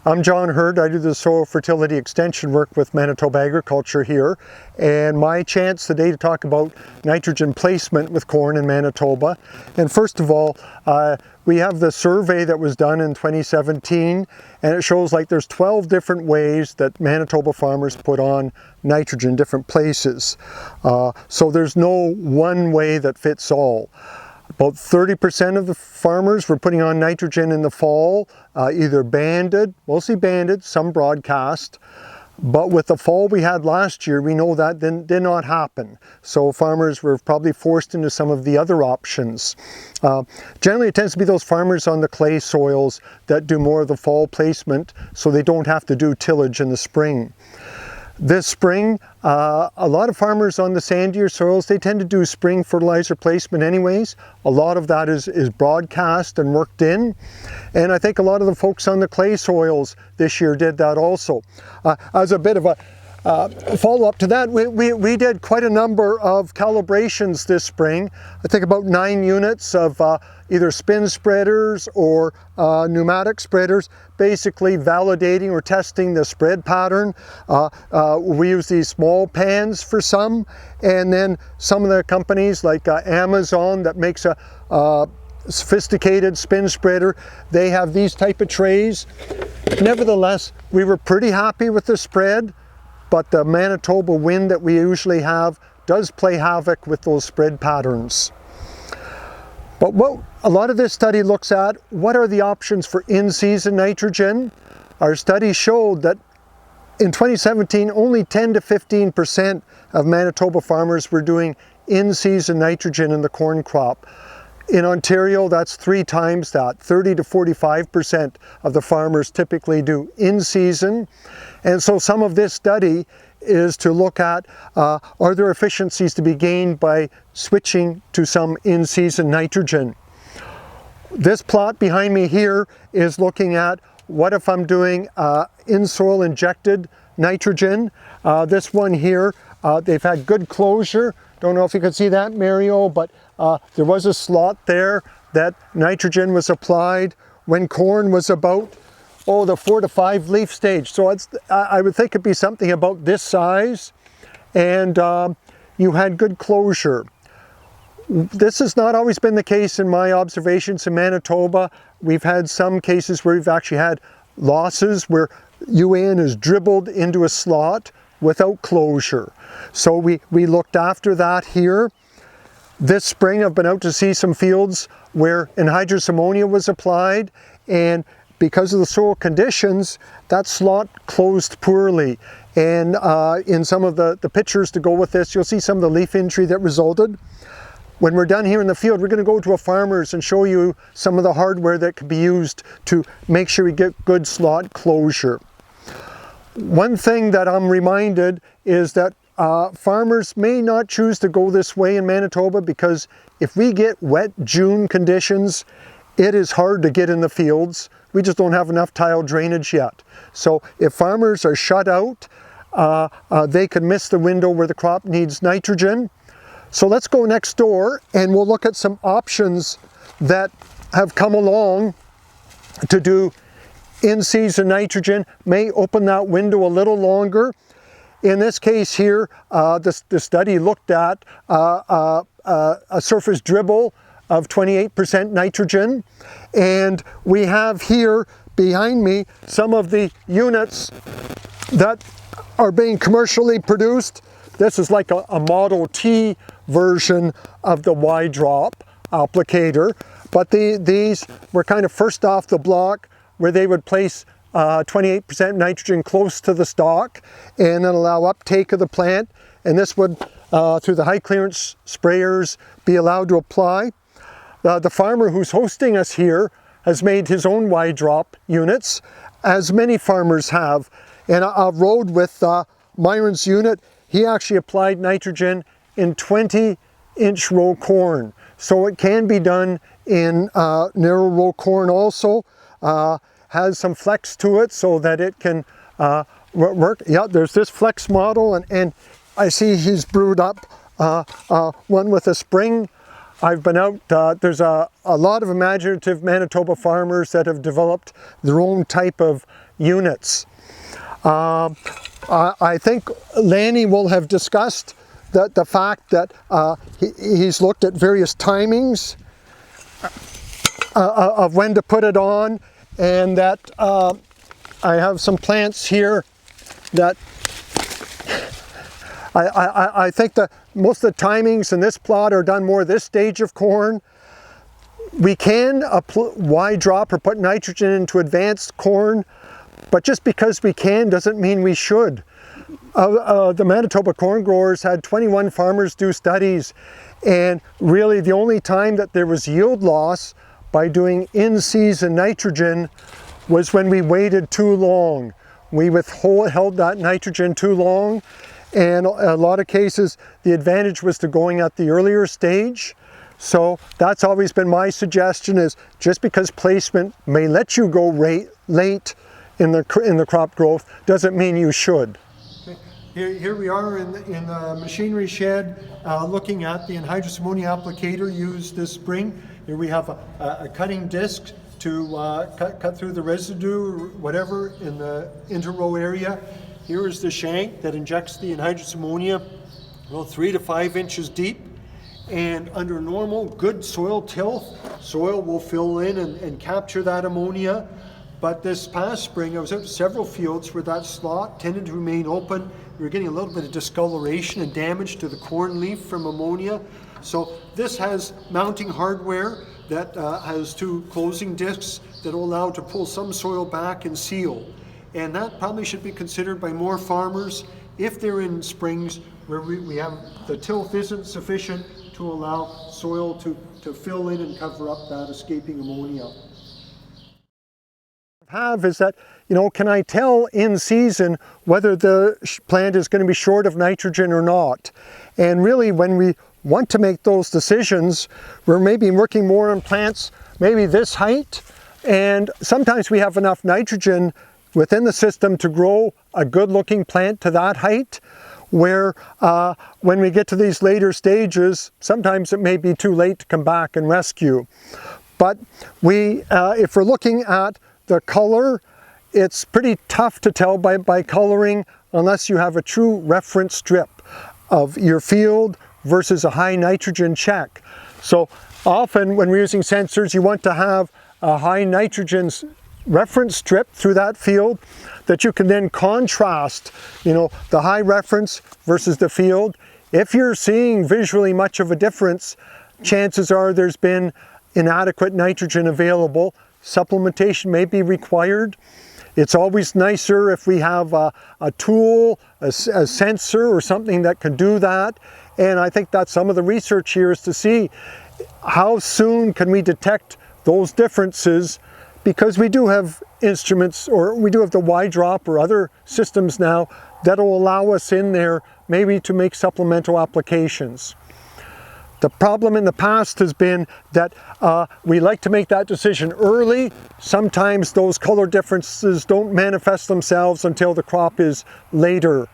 I'm John Heard. I do the soil fertility extension work with Manitoba Agriculture here, and my chance today to talk about nitrogen placement with corn in Manitoba. And first of all, we have the survey that was done in 2017, and it shows like there's 12 different ways that Manitoba farmers put on nitrogen in different places. So there's no one way that fits all. About 30% of the farmers were putting on nitrogen in the fall, either banded, mostly banded, some broadcast. But with the fall we had last year, we know that did not happen. So farmers were probably forced into some of the other options. Generally it tends to be those farmers on the clay soils that do more of the fall placement, so they don't have to do tillage in the spring. This spring, a lot of farmers on the sandier soils, they tend to do spring fertilizer placement anyways. A lot of that is broadcast and worked in. And I think a lot of the folks on the clay soils this year did that also. As a bit of a follow-up to that, we did quite a number of calibrations this spring. I think about 9 units of either spin spreaders or pneumatic spreaders, basically validating or testing the spread pattern. We use these small pans for some, and then some of the companies like Amazon that makes a sophisticated spin spreader, they have these type of trays. Nevertheless, we were pretty happy with the spread, but the Manitoba wind that we usually have does play havoc with those spread patterns. But what a lot of this study looks at, what are the options for in-season nitrogen? Our study showed that in 2017, only 10 to 15% of Manitoba farmers were doing in-season nitrogen in the corn crop. In Ontario, that's 3 times that. 30 to 45% of the farmers typically do in-season. And so some of this study is to look at, are there efficiencies to be gained by switching to some in-season nitrogen? This plot behind me here is looking at what if I'm doing in-soil injected nitrogen. This one here, they've had good closure. Don't know if you can see that, Mario, but there was a slot there that nitrogen was applied when corn was about, the 4 to 5 leaf stage. So I would think it'd be something about this size, and you had good closure. This has not always been the case in my observations in Manitoba. We've had some cases where we've actually had losses where UAN is dribbled into a slot without closure. So we looked after that here. This spring I've been out to see some fields where anhydrous ammonia was applied, and because of the soil conditions, that slot closed poorly. And in some of the pictures to go with this, you'll see some of the leaf injury that resulted. When we're done here in the field, we're going to go to a farmer's and show you some of the hardware that can be used to make sure we get good slot closure. One thing that I'm reminded is that farmers may not choose to go this way in Manitoba, because if we get wet June conditions, it is hard to get in the fields. We just don't have enough tile drainage yet. So if farmers are shut out, they could miss the window where the crop needs nitrogen. So let's go next door and we'll look at some options that have come along to do in-season nitrogen. May open that window a little longer. In this case here, the study looked at a surface dribble of 28% nitrogen, and we have here behind me some of the units that are being commercially produced. This is like a Model T version of the Y-drop applicator, but these were kind of first off the block, where they would place 28% nitrogen close to the stalk and then allow uptake of the plant, and this would through the high clearance sprayers be allowed to apply. The farmer who's hosting us here has made his own Y-drop units, as many farmers have, and I rode with Myron's unit. He actually applied nitrogen in 20-inch row corn, so it can be done in narrow row corn also. Has some flex to it so that it can work. Yeah, there's this flex model, and I see he's brewed up one with a spring I've been out, there's a lot of imaginative Manitoba farmers that have developed their own type of units. I think Lanny will have discussed the fact that he's looked at various timings of when to put it on, and that I have some plants here that I think that most of the timings in this plot are done more this stage of corn. We can wide drop or put nitrogen into advanced corn, but just because we can doesn't mean we should. The Manitoba corn growers had 21 farmers do studies, and really the only time that there was yield loss by doing in-season nitrogen was when we waited too long. We held that nitrogen too long, and a lot of cases the advantage was to going at the earlier stage. So that's always been my suggestion, is just because placement may let you go late in the crop growth doesn't mean you should. Here we are in the machinery shed looking at the Anhydrous ammonia applicator used this spring. Here we have a cutting disc to cut through the residue or whatever in the interrow area. Here is the shank that injects the anhydrous ammonia, 3 to 5 inches deep. And under normal good soil tilth, soil will fill in and capture that ammonia. But this past spring, I was out to several fields where that slot tended to remain open. We were getting a little bit of discoloration and damage to the corn leaf from ammonia. So this has mounting hardware that has 2 closing discs that will allow to pull some soil back and seal. And that probably should be considered by more farmers if they're in springs where we have the tilth isn't sufficient to allow soil to fill in and cover up that escaping ammonia. Is that, can I tell in season whether the plant is going to be short of nitrogen or not? And really, when we want to make those decisions, we're maybe working more on plants maybe this height, and sometimes we have enough nitrogen within the system to grow a good looking plant to that height, where when we get to these later stages, sometimes it may be too late to come back and rescue. But if we're looking at the color, it's pretty tough to tell by coloring unless you have a true reference strip of your field versus a high nitrogen check. So often when we're using sensors, you want to have a high nitrogen reference strip through that field that you can then contrast, the high reference versus the field. If you're seeing visually much of a difference, chances are there's been inadequate nitrogen available. Supplementation may be required. It's always nicer if we have a tool, a sensor or something that can do that. And I think that's some of the research here, is to see how soon can we detect those differences, because we do have instruments, or we do have the wide drop or other systems now that will allow us in there maybe to make supplemental applications. The problem in the past has been that we like to make that decision early. Sometimes those color differences don't manifest themselves until the crop is later